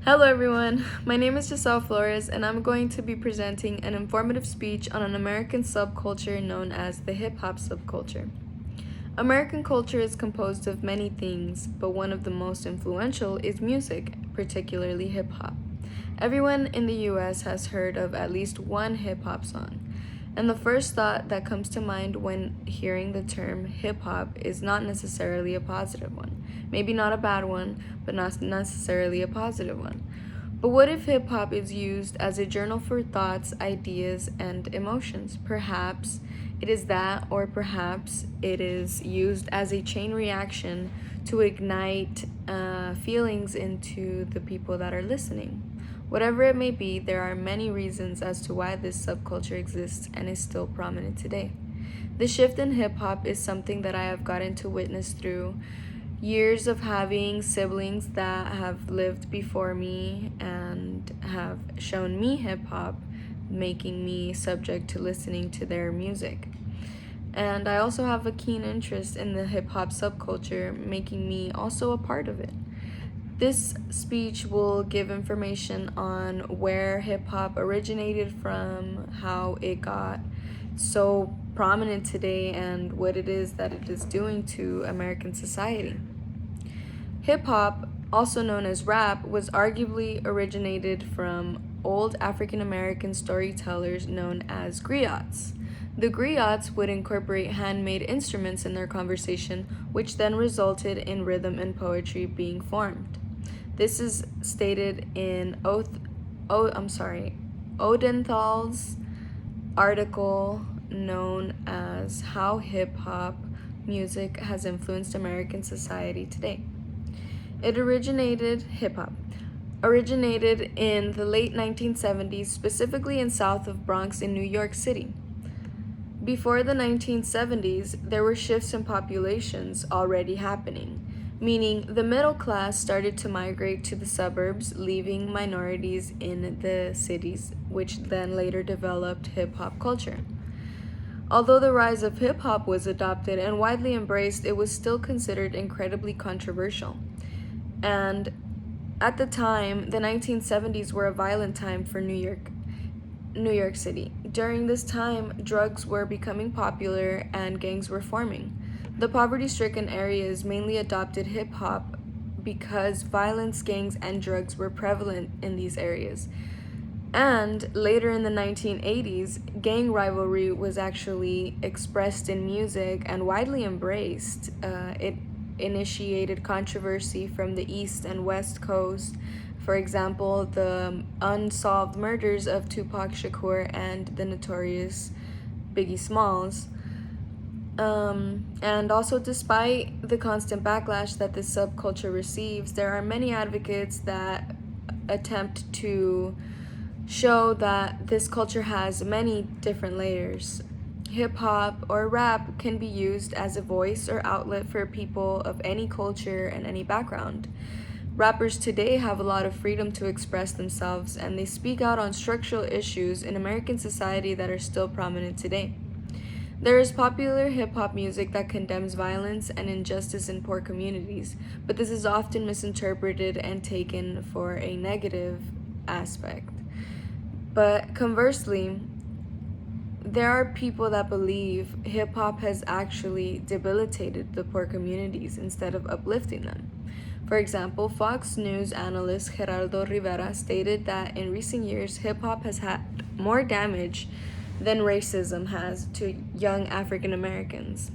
Hello everyone, my name is Giselle Flores and I'm going to be presenting an informative speech on an American subculture known as the hip-hop subculture. American culture is composed of many things, but one of the most influential is music, particularly hip-hop. Everyone in the US has heard of at least one hip-hop song. And the first thought that comes to mind when hearing the term hip-hop is not necessarily a positive one. Maybe not a bad one, but not necessarily a positive one. But what if hip-hop is used as a journal for thoughts, ideas, and emotions? Perhaps it is that, or perhaps it is used as a chain reaction to ignite feelings into the people that are listening. Whatever it may be, there are many reasons as to why this subculture exists and is still prominent today. The shift in hip hop is something that I have gotten to witness through years of having siblings that have lived before me and have shown me hip hop, making me subject to listening to their music. And I also have a keen interest in the hip hop subculture, making me also a part of it. This speech will give information on where hip hop originated from, how it got so prominent today, and what it is that it is doing to American society. Hip hop, also known as rap, was arguably originated from old African American storytellers known as griots. The griots would incorporate handmade instruments in their conversation, which then resulted in rhythm and poetry being formed. This is stated in Odenthal's article known as How Hip Hop Music Has Influenced American Society Today. Hip hop originated in the late 1970s, specifically in south of Bronx in New York City. Before the 1970s, there were shifts in populations already happening, meaning the middle class started to migrate to the suburbs, leaving minorities in the cities, which then later developed hip-hop culture. Although the rise of hip-hop was adopted and widely embraced, it was still considered incredibly controversial. And at the time, the 1970s were a violent time for New York City. During this time, drugs were becoming popular and gangs were forming. The poverty-stricken areas mainly adopted hip-hop because violence, gangs, and drugs were prevalent in these areas. And later in the 1980s, gang rivalry was actually expressed in music and widely embraced. It initiated controversy from the East and West Coast. For example, the unsolved murders of Tupac Shakur and the notorious Biggie Smalls. And also, despite the constant backlash that this subculture receives, there are many advocates that attempt to show that this culture has many different layers. Hip hop or rap can be used as a voice or outlet for people of any culture and any background. Rappers today have a lot of freedom to express themselves, and they speak out on structural issues in American society that are still prominent today. There is popular hip-hop music that condemns violence and injustice in poor communities, but this is often misinterpreted and taken for a negative aspect. But conversely, there are people that believe hip-hop has actually debilitated the poor communities instead of uplifting them. For example, Fox News analyst Gerardo Rivera stated that in recent years, hip-hop has had more damage than racism has to young African Americans.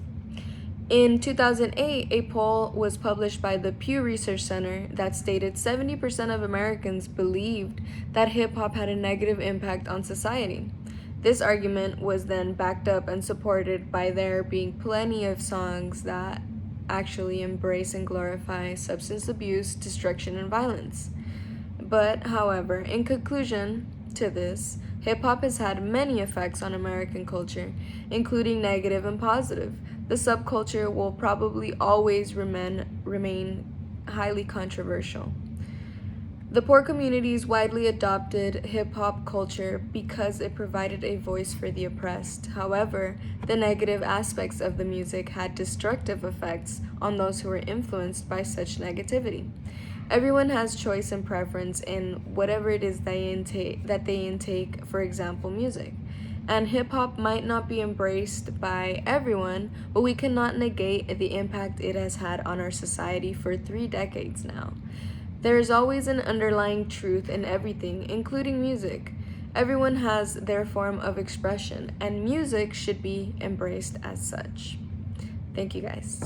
In 2008, a poll was published by the Pew Research Center that stated 70% of Americans believed that hip-hop had a negative impact on society. This argument was then backed up and supported by there being plenty of songs that actually embrace and glorify substance abuse, destruction, and violence. But, however, in conclusion to this, hip-hop has had many effects on American culture, including negative and positive. The subculture will probably always remain highly controversial. The poor communities widely adopted hip-hop culture because it provided a voice for the oppressed. However, the negative aspects of the music had destructive effects on those who were influenced by such negativity. Everyone has choice and preference in whatever it is that they intake, for example, music. And hip hop might not be embraced by everyone, but we cannot negate the impact it has had on our society for 3 decades now. There is always an underlying truth in everything, including music. Everyone has their form of expression, and music should be embraced as such. Thank you guys.